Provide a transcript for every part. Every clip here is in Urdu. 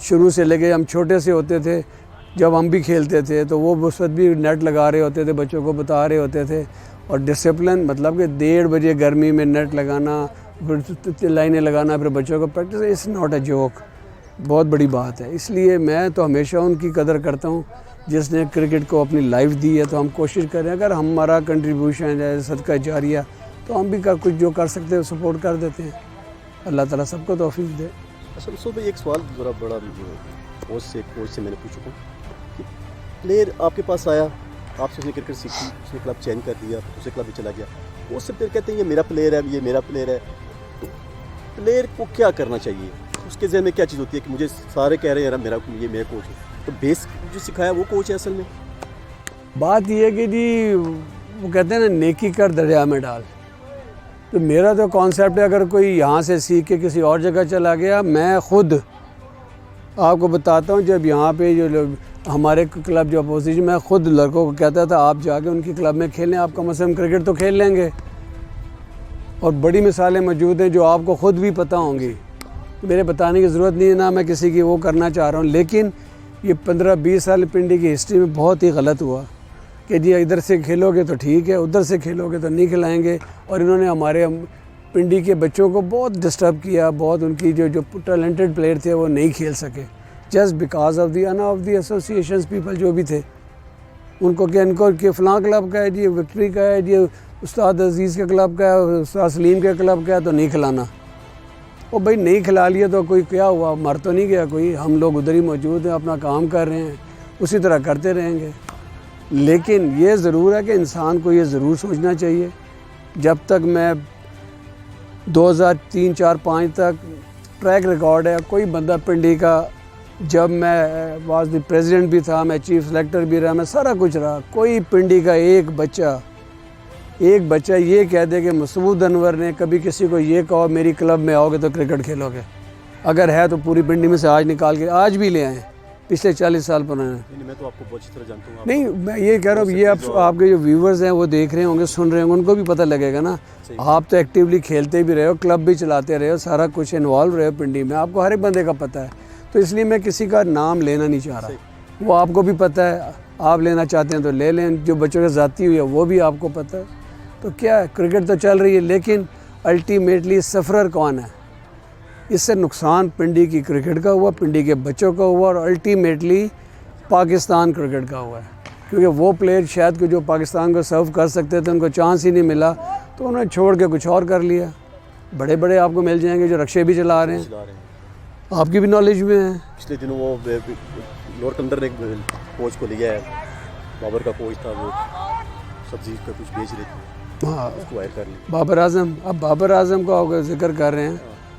شروع سے لے کے ہم چھوٹے سے ہوتے تھے جب ہم بھی کھیلتے تھے تو وہ اس وقت بھی نیٹ لگا رہے ہوتے تھے, بچوں کو بتا رہے ہوتے تھے. اور ڈسپلن مطلب کہ 1:30 بجے گرمی میں نیٹ لگانا, پھر لائنیں لگانا, پھر بچوں کو practice, it's not a joke, بہت بڑی بات ہے. اس لیے میں تو ہمیشہ ان کی قدر کرتا ہوں جس نے کرکٹ کو اپنی لائف دی ہے. تو ہم کوشش کریں اگر ہمارا کنٹریبیوشن ہے صدقہ جاریہ تو ہم بھی کچھ جو کر سکتے ہیں سپورٹ کر دیتے ہیں. اللہ تعالیٰ سب کو توفیق دے. اصل مسعود بھائی ایک سوال ذرا بڑا کوچ سے میں نے پوچھا تھا کہ پلیئر آپ کے پاس آیا, آپ سے اس نے کرکٹ سیکھی, اس نے کلب چین کر دیا, دوسرے کلب میں چلا گیا, وہ سب پلیئر کہتے ہیں یہ میرا پلیئر ہے, یہ میرا پلیئر ہے. تو پلیئر کو کیا کرنا چاہیے, اس کے ذہن میں کیا چیز ہوتی ہے کہ مجھے سارے کہہ رہے ہیں میرا یہ میرا کوچ ہے, تو بیس جو سکھایا وہ کوچ ہے اصل میں؟ بات یہ ہے کہ جی وہ کہتے ہیں نا نیکی کر دریا میں ڈال. تو میرا تو کانسیپٹ ہے اگر کوئی یہاں سے سیکھ کے کسی اور جگہ چلا گیا, میں خود آپ کو بتاتا ہوں جب یہاں پہ جو ہمارے کلب جو اپوزیشن, میں خود لڑکوں کو کہتا تھا آپ جا کے ان کی کلب میں کھیلیں, آپ کم از کم کرکٹ تو کھیل لیں گے. اور بڑی مثالیں موجود ہیں جو آپ کو خود بھی پتہ ہوں گی, میرے بتانے کی ضرورت نہیں ہے, نہ میں کسی کی وہ کرنا چاہ رہا ہوں. لیکن یہ 15-20 سال پنڈی کی ہسٹری میں بہت ہی غلط ہوا کہ جی ادھر سے کھیلو گے تو ٹھیک ہے, ادھر سے کھیلو گے تو نہیں کھلائیں گے. اور انہوں نے ہمارے پنڈی کے بچوں کو بہت ڈسٹرب کیا, بہت ان کی جو ٹیلنٹڈ پلیئر تھے وہ نہیں کھیل سکے just because of the associations people جو بھی تھے. ان کو کہ ان کو کہ فلاں کلب کا ہے جی, وکٹری کا ہے جی, استاد عزیز کے کلب کا ہے, استاد سلیم کے کلب کا ہے, تو نہیں کھلانا. وہ بھائی نہیں کھلا لیا تو کوئی کیا ہوا, مر تو نہیں گیا کوئی. ہم لوگ ادھر ہی موجود ہیں, اپنا کام کر رہے ہیں, اسی طرح کرتے رہیں گے. لیکن یہ ضرور ہے کہ انسان کو یہ ضرور سوچنا چاہیے, جب تک میں 2003, 4, 5 تک ٹریک ریکارڈ ہے کوئی بندہ پنڈی کا, جب میں واز دی پریزیڈنٹ بھی تھا, میں چیف سلیکٹر بھی رہا, میں سارا کچھ رہا, کوئی پنڈی کا ایک بچہ یہ کہہ دے کہ مسعود انور نے کبھی کسی کو یہ کہو میری کلب میں آؤ گے تو کرکٹ کھیلو گے, اگر ہے تو پوری پنڈی میں سے آج نکال کے آج بھی لے آئیں, پچھلے 40 سال پرانے. میں تو آپ کو بہت اچھی طرح جانتا ہوں. نہیں میں یہ کہہ رہا ہوں, یہ آپ کے جو ویورز ہیں وہ دیکھ رہے ہوں گے, سن رہے ہوں گے, ان کو بھی پتہ لگے گا نا. آپ تو ایکٹیولی کھیلتے بھی رہے ہو, کلب بھی چلاتے رہے ہو, سارا کچھ انوالو رہے ہو پنڈی میں, آپ کو ہر ایک بندے کا پتہ ہے. تو اس لیے میں کسی کا نام لینا نہیں چاہ رہا, وہ آپ کو بھی پتہ ہے, آپ لینا چاہتے ہیں تو لے لیں, جو بچوں کے ذاتی ہوئی ہے وہ بھی آپ کو پتہ ہے. تو کیا ہے, کرکٹ تو چل رہی ہے, لیکن الٹیمیٹلی سفرر کون ہے؟ اس سے نقصان پنڈی کی کرکٹ کا ہوا, پنڈی کے بچوں کا ہوا, اور الٹیمیٹلی پاکستان کرکٹ کا ہوا ہے. کیونکہ وہ پلیئر شاید کہ جو پاکستان کو سرو کر سکتے تھے, ان کو چانس ہی نہیں ملا, تو انہوں نے چھوڑ کے کچھ اور کر لیا. بڑے بڑے آپ کو مل جائیں گے جو رکشے بھی چلا رہے ہیں, آپ کی بھی نالج میں ہے. پچھلے دنوں وہ نورتھ اندر نے کوچ کو لیا ہے, بابر کا کوچ تھا, وہ سبزی کا کچھ بیچ رہے تھے, ہاں اس کو ہائر کر لیا. بابر اعظم, اب بابر اعظم کا ذکر کر رہے ہیں,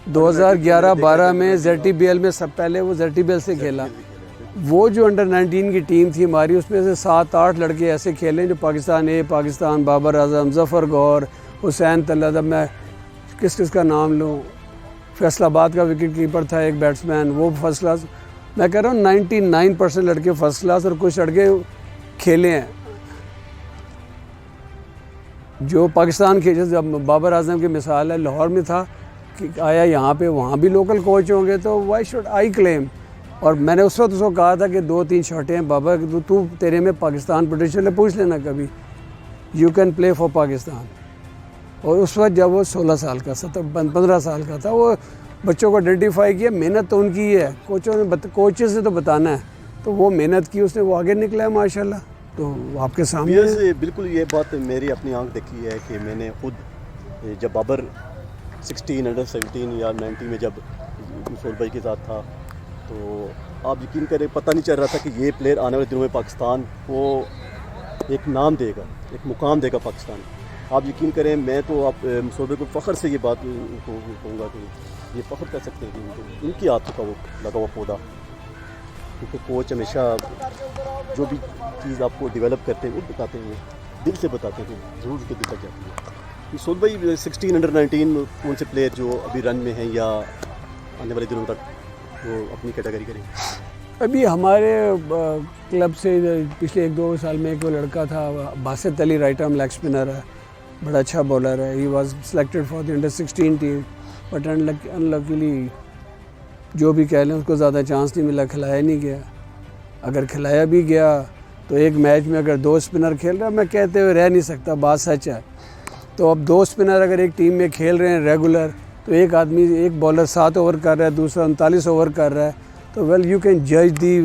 2011-12 میں ZTBL میں سب پہلے وہ ZTBL سے کھیلا. وہ جو انڈر 19 کی ٹیم تھی ہماری, اس میں سے 7-8 لڑکے ایسے کھیلے جو پاکستان اے, پاکستان, بابر اعظم, ظفر گور, حسین طلعت, اب میں کس کا نام لوں, فیصل آباد کا وکٹ کیپر تھا ایک بیٹسمین, وہ فرسٹ کلاس. میں کہہ رہا ہوں 99% لڑکے فرسٹ کلاس, اور کچھ لڑکے کھیلے ہیں جو پاکستان کے. جب بابر اعظم کی مثال ہے, لاہور میں تھا کہ آیا یہاں پہ, وہاں بھی لوکل کوچ ہوں گے, تو وائی شوڈ آئی کلیم. اور میں نے اس وقت اس کو کہا تھا کہ 2-3 شاٹیں ہیں بابا, تو تیرے میں پاکستان پوٹینشیل ہے, پوچھ لینا کبھی, you can play for Pakistan. اور اس وقت جب وہ 16 سال کا 15 سال کا تھا, وہ بچوں کو آئیڈینٹیفائی کیا. محنت تو ان کی ہے, کوچز نے تو بتانا ہے, تو وہ محنت کی, اس نے وہ آگے نکلا ہے ماشاءاللہ. تو آپ کے سامنے بالکل یہ بات میری اپنی آنکھ دیکھی ہے کہ میں نے خود جب بابر 16 انڈر 17 یا 19 میں جب مسعود بھائی کے ساتھ تھا, تو آپ یقین کریں پتہ نہیں چل رہا تھا کہ یہ پلیئر آنے والے دنوں میں پاکستان کو ایک نام دے گا, ایک مقام دے گا پاکستان. آپ یقین کریں, میں تو آپ مسعود بھائی کو فخر سے یہ بات کہوں گا کہ یہ فخر کر سکتے ہیں کہ ان کی ہاتھوں کا وہ لگا ہوا پودا, کیونکہ کوچ ہمیشہ جو بھی چیز آپ کو ڈیولپ کرتے ہیں وہ بتاتے ہیں, دل سے بتاتے ہیں, ضرور اس کے دل تک جاتی ہے. مسعود بھائی 16 انڈر 19 کون سے پلیئر جو ابھی رن میں ہیں یا آنے والے دنوں تک وہ اپنی کیٹیگری کریں؟ ابھی ہمارے کلب سے پچھلے 1-2 سال میں ایک وہ لڑکا تھا Basit Ali, right arm leg spinner ہے, بڑا اچھا بولر ہے. He was selected for the under 16 team, but unluckily جو بھی کہہ لیں اس کو زیادہ چانس نہیں ملا, کھلایا نہیں گیا. اگر کھلایا بھی گیا تو ایک میچ میں اگر 2 اسپنر کھیل رہا ہے, میں کہتے ہوئے رہ نہیں سکتا, بات سچ ہے. تو اب 2 اسپنر اگر ایک ٹیم میں کھیل رہے ہیں ریگولر, تو ایک آدمی ایک بالر 7 اوور کر رہا ہے, دوسرا 39 اوور کر رہا ہے, تو ویل یو کین جج the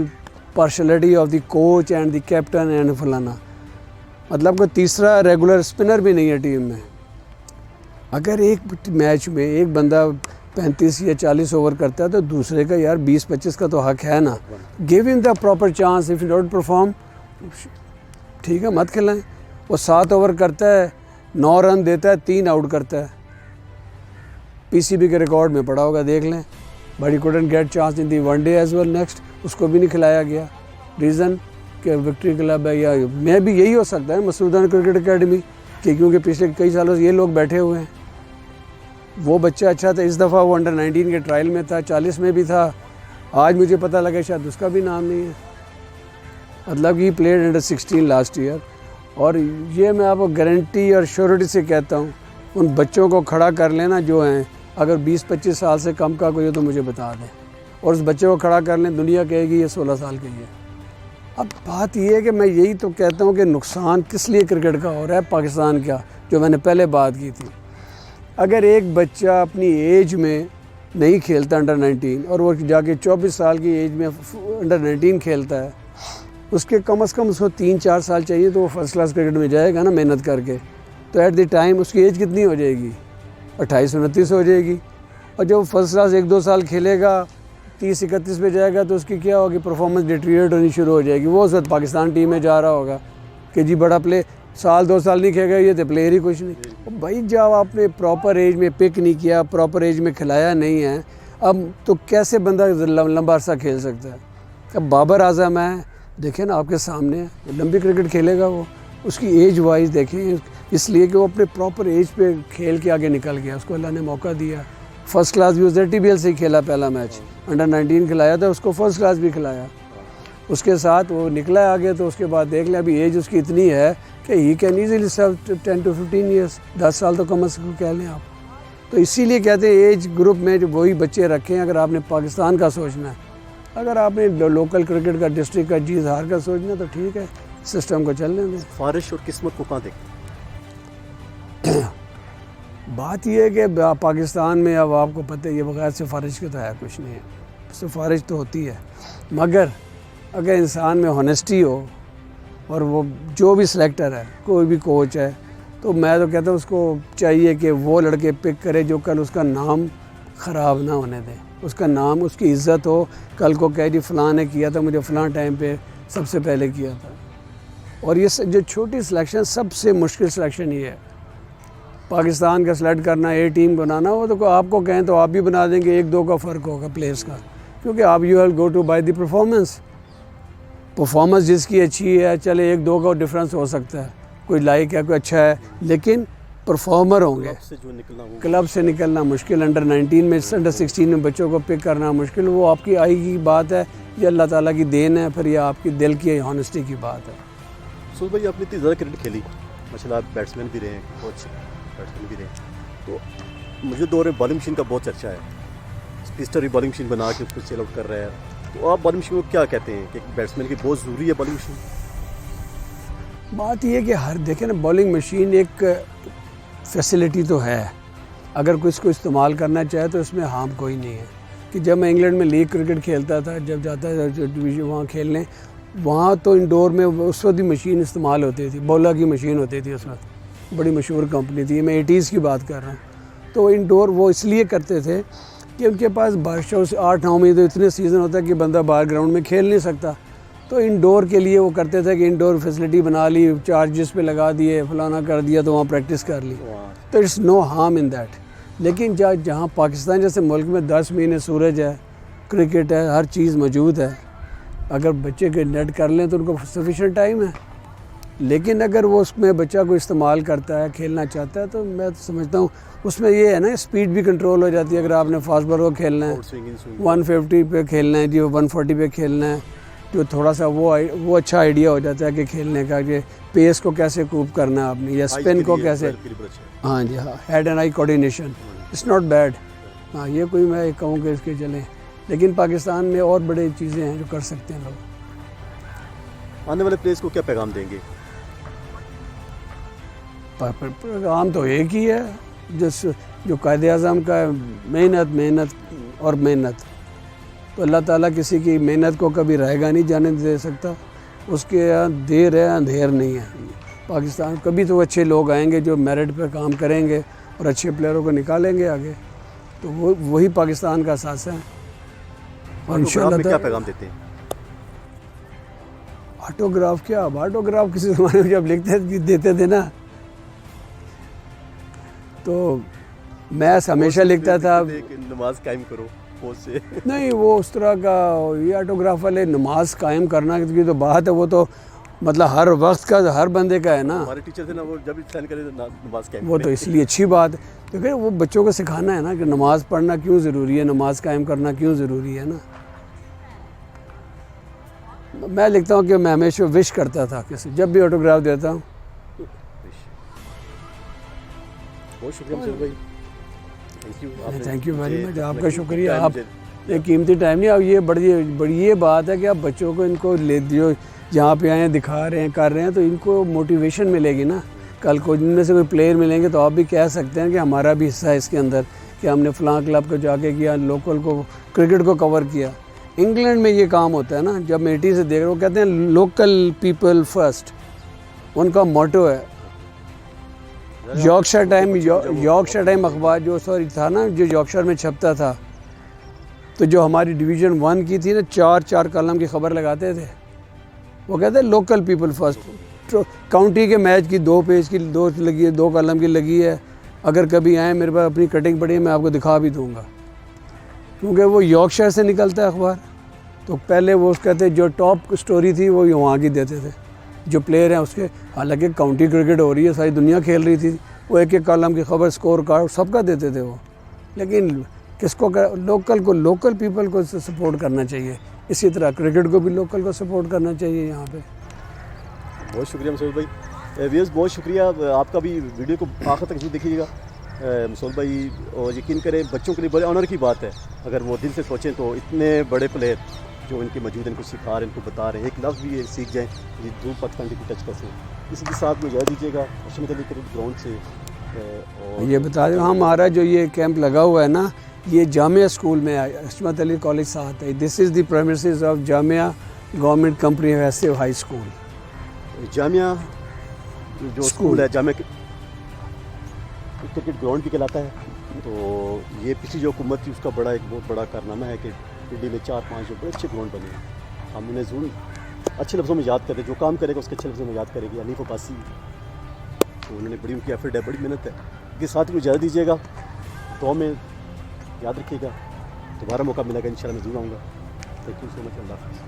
partiality of the coach and the captain and فلانا. مطلب کوئی تیسرا ریگولر اسپنر بھی نہیں ہے ٹیم میں. اگر ایک میچ میں ایک بندہ 35 یا 40 اوور کرتا ہے تو دوسرے کا یار 20-25 کا تو حق ہے نا. گیو ہم the proper chance. If you don't perform, ٹھیک ہے, مت کھلائیں. وہ 7 اوور کرتا ہے, 9 رن دیتا ہے, 3 آؤٹ کرتا ہے. پی سی بی کے ریکارڈ میں پڑا ہوگا, دیکھ لیں. But he couldn't get chance in the one day as well. Next اس کو بھی نہیں کھلایا گیا. ریزن کہ وکٹری کلب ہے, یا میں بھی یہی ہو سکتا ہے مسعودان کرکٹ اکیڈمی, کہ کیونکہ پچھلے کئی سالوں سے یہ لوگ بیٹھے ہوئے ہیں. وہ بچہ اچھا تھا, اس دفعہ وہ انڈر 19 کے ٹرائل میں تھا, 40 میں بھی تھا. آج مجھے پتہ لگا شاید اس کا بھی نام نہیں ہے. مطلب یہ پلیڈ انڈر 16 لاسٹ ایئر. اور یہ میں آپ کو گارنٹی اور شیورٹی سے کہتا ہوں, ان بچوں کو کھڑا کر لینا جو ہیں, اگر 20-25 سال سے کم کا کوئی ہو تو مجھے بتا دیں, اور اس بچے کو کھڑا کر لیں, دنیا کہے گی یہ 16 سال کے ہی ہے. اب بات یہ ہے کہ میں یہی تو کہتا ہوں کہ نقصان کس لیے کرکٹ کا ہو رہا ہے پاکستان کا, جو میں نے پہلے بات کی تھی. اگر ایک بچہ اپنی ایج میں نہیں کھیلتا انڈر 19, اور وہ جا کے 24 سال کی ایج میں انڈر 19 کھیلتا ہے, اس کے کم از کم اس کو 3-4 سال چاہیے تو وہ فرسٹ کلاس کرکٹ میں جائے گا نا محنت کر کے. تو ایٹ دی ٹائم اس کی ایج کتنی ہو جائے گی, 28-29 ہو جائے گی. اور جب فرسٹ کلاس 1-2 سال کھیلے گا, 30-31 پہ جائے گا, تو اس کی کیا ہوگی, پرفارمنس ڈیٹریٹ ہونی شروع ہو جائے گی. وہ اس وقت پاکستان ٹیم میں جا رہا ہوگا کہ جی بڑا پلے, 1-2 سال نہیں کھیلے گا, یہ تو پلیئر ہی کچھ نہیں. بھائی جب آپ نے پراپر ایج میں پک نہیں کیا, پراپر ایج میں کھلایا نہیں ہے, اب تو کیسے بندہ لمبا عرصہ کھیل سکتا ہے. اب بابر اعظم ہے, دیکھیں نا آپ کے سامنے, لمبی کرکٹ کھیلے گا وہ, اس کی ایج وائز دیکھیں, اس لیے کہ وہ اپنے پراپر ایج پہ کھیل کے آگے نکل گیا, اس کو اللہ نے موقع دیا. فرسٹ کلاس بھی اس نے ٹی بی ایل سے ہی کھیلا, پہلا میچ انڈر 19 کھلایا تھا, اس کو فرسٹ کلاس بھی کھلایا. اس کے ساتھ وہ نکلا ہے آگے, تو اس کے بعد دیکھ لیں ابھی ایج اس کی اتنی ہے کہ he can easily serve 10 to 15 years, 10 سال تو کم از کم کہہ لیں آپ. تو اسی لیے کہتے ہیں ایج گروپ میں جو وہی بچے رکھیں, اگر آپ نے پاکستان کا سوچنا ہے. اگر آپ نے لوکل کرکٹ کا, ڈسٹرکٹ کا, جیت ہار کا سوچنا ہے تو ٹھیک ہے, سسٹم کو چلنے دیں. فارش اور قسمت کو کہاں دیکھتے ہیں؟ بات یہ ہے کہ پاکستان میں اب آپ کو پتہ ہے یہ بغیر سفارش کے تو ہے کچھ نہیں ہے. سفارش تو ہوتی ہے, مگر اگر انسان میں ہونیسٹی ہو, اور وہ جو بھی سلیکٹر ہے, کوئی بھی کوچ ہے, تو میں تو کہتا ہوں اس کو چاہیے کہ وہ لڑکے پک کرے جو کل اس کا نام خراب نہ ہونے دے. اس کا نام, اس کی عزت ہو, کل کو کہہ جی فلاں نے کیا تھا, مجھے فلاں ٹائم پہ سب سے پہلے کیا تھا. اور یہ جو چھوٹی سلیکشن, سب سے مشکل سلیکشن یہ ہے. پاکستان کا سلیکٹ کرنا, اے ٹیم بنانا, وہ تو آپ کو کہیں تو آپ بھی بنا دیں گے, 1-2 کا فرق ہوگا پلیئرس کا, کیونکہ آپ you have go to by the performance جس کی اچھی ہے, چلے 1-2 کا ڈفرینس ہو سکتا ہے, کوئی لائق ہے, کوئی اچھا ہے, لیکن پرفارمر ہوں گے. کلب سے نکلنا مشکل, انڈر 19 میں, انڈر 16 میں بچوں کو پک کرنا مشکل. وہ آپ کی آئی کی بات ہے, یہ اللہ تعالیٰ کی دین ہے, پھر یہ آپ کی دل کی ہانیسٹی کی بات ہے. سعود بھائی, آپ نے اتنی زیادہ کرکٹ کھیلی, ماشاء اللہ آپ بیٹسمین بھی رہے ہیں, کوچ بیٹسمین بھی رہے ہیں, تو مجھے دور میں بالنگ مشین کا بہت چرچا ہے. اسپیسٹر بھی بالنگ مشین بنا کے اس کو سیل آؤٹ کر رہا ہے, تو آپ بالنگ مشین کو کیا کہتے ہیں کہ بیٹسمین کی بہت ضروری ہے بالنگ مشین؟ بات یہ ہے کہ ہر دیکھیں نا, بالنگ مشین ایک فیسلٹی تو ہے, اگر کوئی اس کو استعمال کرنا چاہے تو اس میں ہارم کوئی نہیں ہے. کہ جب میں انگلینڈ میں لیگ کرکٹ کھیلتا تھا, جب جاتا تھا ڈویژن وہاں کھیلنے, وہاں تو انڈور میں اس وقت بھی مشین استعمال ہوتی تھی, بولا کی مشین ہوتی تھی اس وقت, بڑی مشہور کمپنی تھی, میں 80s کی بات کر رہا ہوں. تو انڈور وہ اس لیے کرتے تھے کہ ان کے پاس بارشوں سے 8-9 میں تو اتنے سیزن ہوتا ہے کہ بندہ باہر گراؤنڈ میں کھیل نہیں سکتا, تو انڈور کے لیے وہ کرتے تھے کہ انڈور فیسلٹی بنا لی, چارجز پہ لگا دیے, فلانا کر دیا, تو وہاں پریکٹس کر لی. تو it's no harm in that. لیکن جہاں پاکستان جیسے ملک میں 10 مہینے سورج ہے, کرکٹ ہے, ہر چیز موجود ہے, اگر بچے کے نیٹ کر لیں تو ان کو سفیشینٹ ٹائم ہے. لیکن اگر وہ اس میں بچہ کو استعمال کرتا ہے, کھیلنا چاہتا ہے, تو میں تو سمجھتا ہوں اس میں یہ ہے نا, اسپیڈ بھی کنٹرول ہو جاتی ہے. اگر آپ نے فاسٹ بالر کو کھیلنا ہے, 150 پہ کھیلنا ہے, جی 140 پہ کھیلنا ہے, جو تھوڑا سا وہ اچھا آئیڈیا ہو جاتا ہے کہ کھیلنے کا, کہ پیس کو کیسے کوپ کرنا ہے آپ نے, یا اسپن کو کیسے, ہاں جی ہاں, head and eye coordination, it's not bad. ہاں یہ کوئی میں کہوں کہ اس کے چلیں لیکن پاکستان میں اور بڑے چیزیں ہیں جو کر سکتے ہیں لوگ. آنے والے پلیئرس کو کیا پیغام دیں گے؟ پیغام تو ایک ہی ہے جو قائد اعظم کا ہے، محنت محنت اور محنت. تو اللہ تعالیٰ کسی کی محنت کو کبھی رہے گا نہیں جانے دے سکتا. اس کے یہاں دیر ہے اندھیر نہیں ہے. پاکستان کبھی تو اچھے لوگ آئیں گے جو میرٹ پہ کام کریں گے اور اچھے پلیئروں کو نکالیں گے آگے. تو وہی پاکستان کا اثاثہ ہے. اور انشاءاللہ کیا پیغام دیتے ہیں؟ آٹوگراف کیا، اب آٹوگراف کسی زمانے میں جب لکھتے دیتے تھے نا تو میں ہمیشہ لکھتا تھا نماز قائم کرو سے. نہیں وہ اس طرح کا یہ آٹوگراف والے نماز قائم کرنا کی تو بات ہے، وہ تو مطلب ہر وقت کا ہر بندے کا ہے نا. ہمارے ٹیچر تھے نا وہ جب سائن کرے نماز قائم، وہ تو اس لیے اچھی بات ہے کیونکہ وہ بچوں کو سکھانا ہے نا کہ نماز پڑھنا کیوں ضروری ہے، نماز قائم کرنا کیوں ضروری ہے نا. میں لکھتا ہوں کہ میں ہمیشہ وش کرتا تھا کسی جب بھی آٹوگراف دیتا ہوں. بہت شکریہ مسعود بھائی، تھینک یو ویری مچ. آپ کا شکریہ. آپ ایک قیمتی ٹائم نہیں. اب یہ بڑی یہ بات ہے کہ آپ بچوں کو ان کو لے جو جہاں پہ آئے ہیں دکھا رہے ہیں کر رہے ہیں تو ان کو موٹیویشن ملے گی نا. کل کو جن میں سے کوئی پلیئر ملیں گے تو آپ بھی کہہ سکتے ہیں کہ ہمارا بھی حصہ ہے اس کے اندر کہ ہم نے فلاں کلب کو جا کے کیا، لوکل کو کرکٹ کو کور کیا. انگلینڈ میں یہ کام ہوتا ہے نا. جب میں 80 سے دیکھ رہا ہوں کہتے ہیں لوکل پیپل فرسٹ، ان کا موٹو ہے. یارکشائر ٹائم اخبار جو تھا نا جو یارکشائر میں چھپتا تھا تو جو ہماری ڈویژن 1 کی تھی نا 4 کالم کی خبر لگاتے تھے. وہ کہتے ہیں لوکل پیپل فرسٹ. کاؤنٹی کے میچ کی 2 پیج کی 2 لگی ہے، 2 کالم کی لگی ہے. اگر کبھی آئیں میرے پاس اپنی کٹنگ پڑی ہے میں آپ کو دکھا بھی دوں گا کیونکہ وہ یارکشائر سے نکلتا ہے اخبار. تو پہلے وہ کہتے ہیں جو ٹاپ سٹوری تھی وہ وہاں کی دیتے تھے جو پلیئر ہیں اس کے. حالانکہ کاؤنٹی کرکٹ ہو رہی ہے، ساری دنیا کھیل رہی تھی، وہ ایک کالم کی خبر اسکور کارڈ سب کا دیتے تھے وہ. لیکن کس کو لوکل پیپل کو سپورٹ کرنا چاہیے. اسی طرح کرکٹ کو بھی لوکل کو سپورٹ کرنا چاہیے یہاں پہ. بہت شکریہ مسعود بھائی. ویئرز بہت شکریہ. آپ کا بھی ویڈیو کو آخر تک ضرور دیکھیے گا مسعود بھائی. اور یقین کریں بچوں کے لیے بڑے آنر کی بات ہے اگر وہ دل سے سوچیں تو اتنے بڑے پلیئر جو ان کے موجود ہیں ان کو سکھا رہے ہیں، ان کو بتا رہے ہیں، ایک لفظ بھی یہ سیکھ جائیں یہ دور پاکستان کی ٹچ کر سکیں. اسی کے ساتھ میں اجازت دیجیے گا حشمت علی کرکٹ گراؤنڈ سے. اور یہ بتا دیں ہمارا جو یہ کیمپ لگا ہوا ہے نا یہ جامعہ اسکول میں ہے، حشمت علی کالج ساتھ ہے. This is the premises of Jamia government comprehensive high school. Jamia جو اسکول ہے جامعہ کرکٹ گراؤنڈ بھی کہلاتا ہے. تو یہ پچھلی جو حکومت تھی اس کا ایک بہت بڑا کارنامہ ہے کہ دلی میں 4-5 جو بڑے اچھے گراؤنڈ بنے ہیں. ہم انہیں ضرور اچھے لفظوں میں یاد کرتے ہیں. جو کام کرے گا اس کے اچھے لفظوں میں یاد کرے گی. حنیف عباسی تو انہوں نے بڑی ان کی ایفرٹ ہے، بڑی محنت ہے. اس کے ساتھ بھی اجازت دیجیے گا دعا میں یاد رکھیے گا. دوبارہ موقع ملے گا انشاءاللہ میں ضرور آؤں گا. تھینک یو سو مچ. اللہ حافظ.